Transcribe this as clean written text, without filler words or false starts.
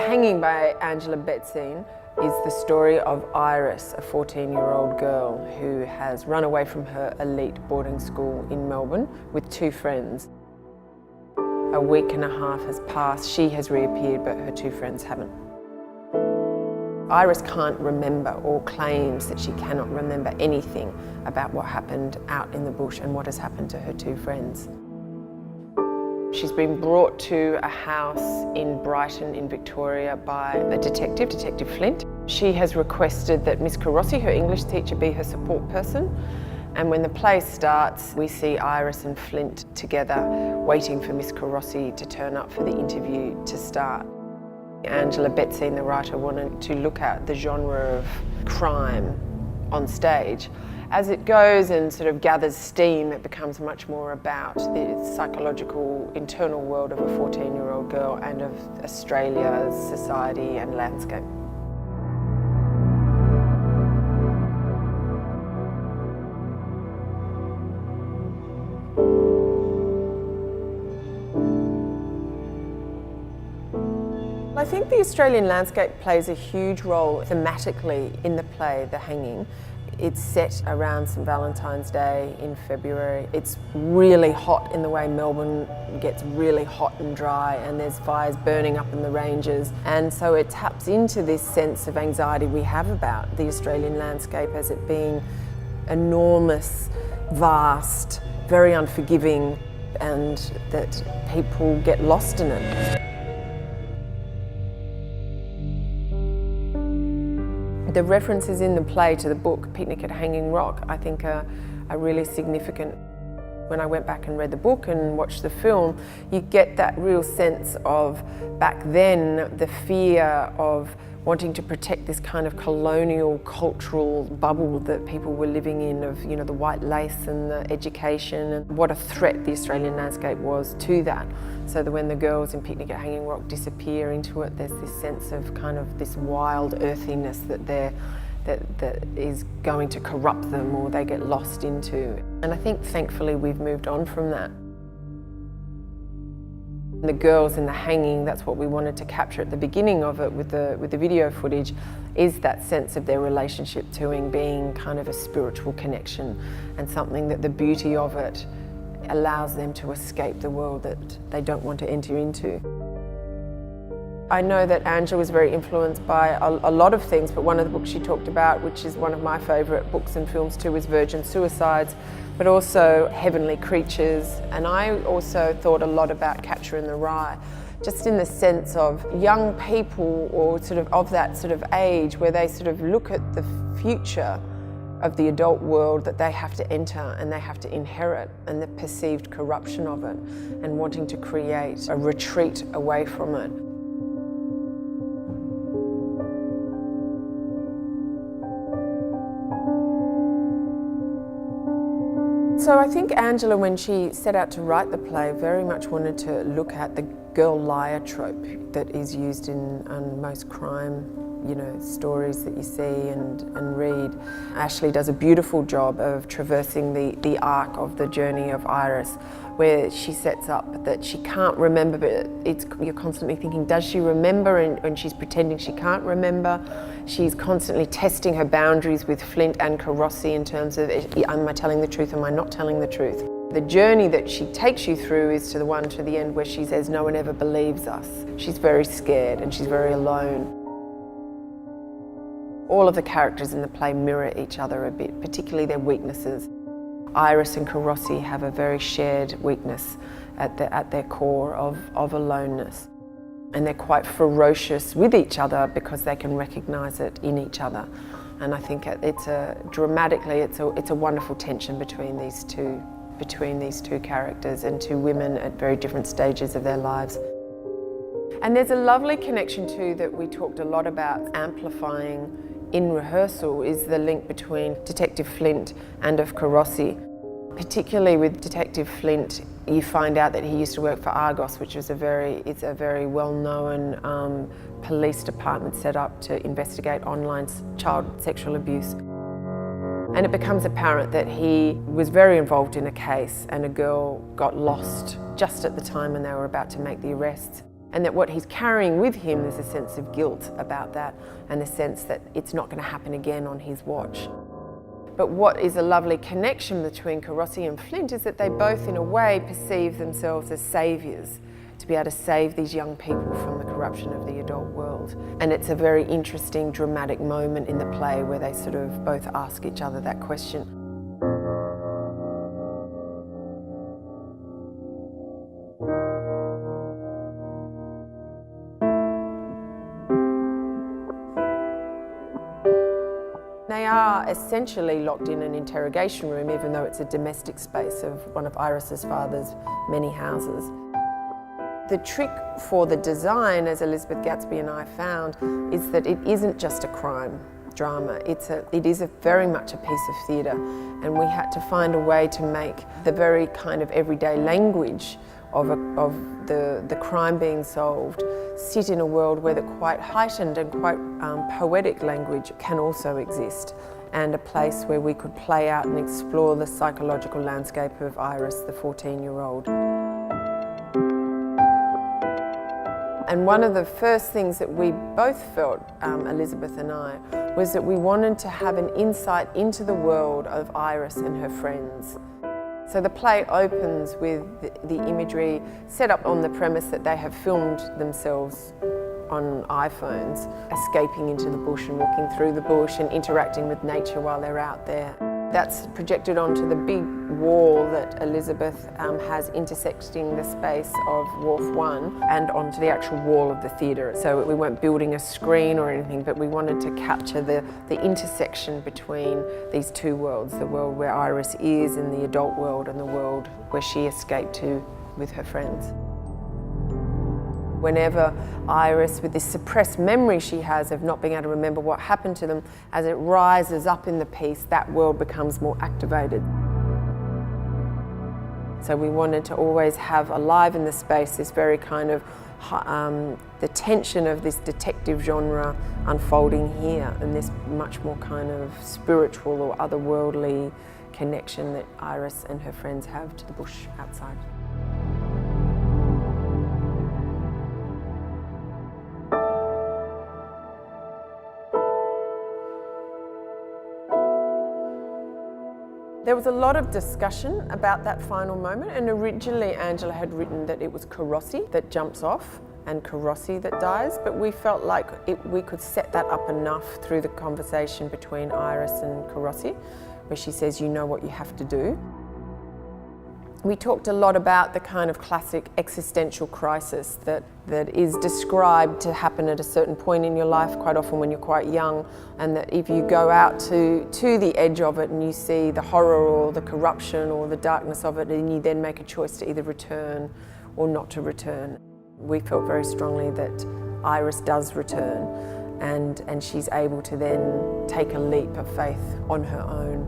Hanging by Angela Betzien is the story of Iris, a 14-year-old girl who has run away from her elite boarding school in Melbourne with two friends. A week and a half has passed, she has reappeared, but her two friends haven't. Iris can't remember or claims that she cannot remember anything about what happened out in the bush and what has happened to her two friends. She's been brought to a house in Brighton in Victoria by a detective, Detective Flint. She has requested that Miss Carossi, her English teacher, be her support person. And when the play starts, we see Iris and Flint together waiting for Miss Carossi to turn up for the interview to start. Angela Betzien, the writer, wanted to look at the genre of crime on stage. As it goes and sort of gathers steam, it becomes much more about the psychological, internal world of a 14-year-old girl and of Australia's society and landscape. I think the Australian landscape plays a huge role thematically in the play, The Hanging. It's set around St Valentine's Day in February. It's really hot in the way Melbourne gets really hot and dry, and there's fires burning up in the ranges. And so it taps into this sense of anxiety we have about the Australian landscape as it being enormous, vast, very unforgiving, and that people get lost in it. The references in the play to the book, Picnic at Hanging Rock, I think are really significant. When I went back and read the book and watched the film, you get that real sense of, back then, the fear of wanting to protect this kind of colonial cultural bubble that people were living in, of, you know, the white lace and the education, and what a threat the Australian landscape was to that. So that when the girls in Picnic at Hanging Rock disappear into it, there's this sense of kind of this wild earthiness that is going to corrupt them, or they get lost into. And I think thankfully we've moved on from that. The girls in The Hanging, that's what we wanted to capture at the beginning of it with the video footage, is that sense of their relationship to it being kind of a spiritual connection, and something that the beauty of it allows them to escape the world that they don't want to enter into. I know that Angela was very influenced by a lot of things, but one of the books she talked about, which is one of my favourite books and films too, was Virgin Suicides, but also Heavenly Creatures. And I also thought a lot about Catcher in the Rye, just in the sense of young people, or sort of that sort of age where they sort of look at the future of the adult world that they have to enter and they have to inherit, and the perceived corruption of it, and wanting to create a retreat away from it. So I think Angela, when she set out to write the play, very much wanted to look at the girl liar trope that is used in most crime, you know, stories that you see and read. Ashley does a beautiful job of traversing the arc of the journey of Iris, where she sets up that she can't remember, but you're constantly thinking, does she remember? And she's pretending she can't remember. She's constantly testing her boundaries with Flint and Carossi in terms of, am I telling the truth, am I not telling the truth? The journey that she takes you through is to the end where she says, no one ever believes us. She's very scared and she's very alone. All of the characters in the play mirror each other a bit, particularly their weaknesses. Iris and Carossi have a very shared weakness at their core of aloneness. And they're quite ferocious with each other because they can recognise it in each other. And I think dramatically it's a wonderful tension between these two characters and two women at very different stages of their lives. And there's a lovely connection too that we talked a lot about amplifying in rehearsal, is the link between Detective Flint and of Carossi. Particularly with Detective Flint, you find out that he used to work for Argos, which is a very well-known police department set up to investigate online child sexual abuse. And it becomes apparent that he was very involved in a case, and a girl got lost just at the time when they were about to make the arrests. And that what he's carrying with him is a sense of guilt about that, and the sense that it's not going to happen again on his watch. But what is a lovely connection between Carossi and Flint is that they both, in a way, perceive themselves as saviours, to be able to save these young people from the corruption of the adult world. And it's a very interesting, dramatic moment in the play where they sort of both ask each other that question. They are essentially locked in an interrogation room, even though it's a domestic space of one of Iris's father's many houses. The trick for the design, as Elizabeth Gatsby and I found, is that it isn't just a crime drama. It is very much a piece of theatre, and we had to find a way to make the very kind of everyday language of the crime being solved sit in a world where the quite heightened and quite poetic language can also exist, and a place where we could play out and explore the psychological landscape of Iris, the 14-year-old. And one of the first things that we both felt, Elizabeth and I, was that we wanted to have an insight into the world of Iris and her friends. So the play opens with the imagery set up on the premise that they have filmed themselves on iPhones, escaping into the bush and walking through the bush and interacting with nature while they're out there. That's projected onto the big wall that Elizabeth has intersecting the space of Wharf 1 and onto the actual wall of the theatre. So we weren't building a screen or anything, but we wanted to capture the intersection between these two worlds, the world where Iris is in the adult world and the world where she escaped to with her friends. Whenever Iris, with this suppressed memory she has of not being able to remember what happened to them, as it rises up in the piece, that world becomes more activated. So we wanted to always have alive in the space this very kind of, the tension of this detective genre unfolding here, and this much more kind of spiritual or otherworldly connection that Iris and her friends have to the bush outside. There was a lot of discussion about that final moment, and originally Angela had written that it was Carossi that jumps off and Carossi that dies, but we felt like we could set that up enough through the conversation between Iris and Carossi, where she says, "You know what you have to do." We talked a lot about the kind of classic existential crisis that is described to happen at a certain point in your life, quite often when you're quite young, and that if you go out to the edge of it and you see the horror or the corruption or the darkness of it, and you then make a choice to either return or not to return. We felt very strongly that Iris does return, and she's able to then take a leap of faith on her own.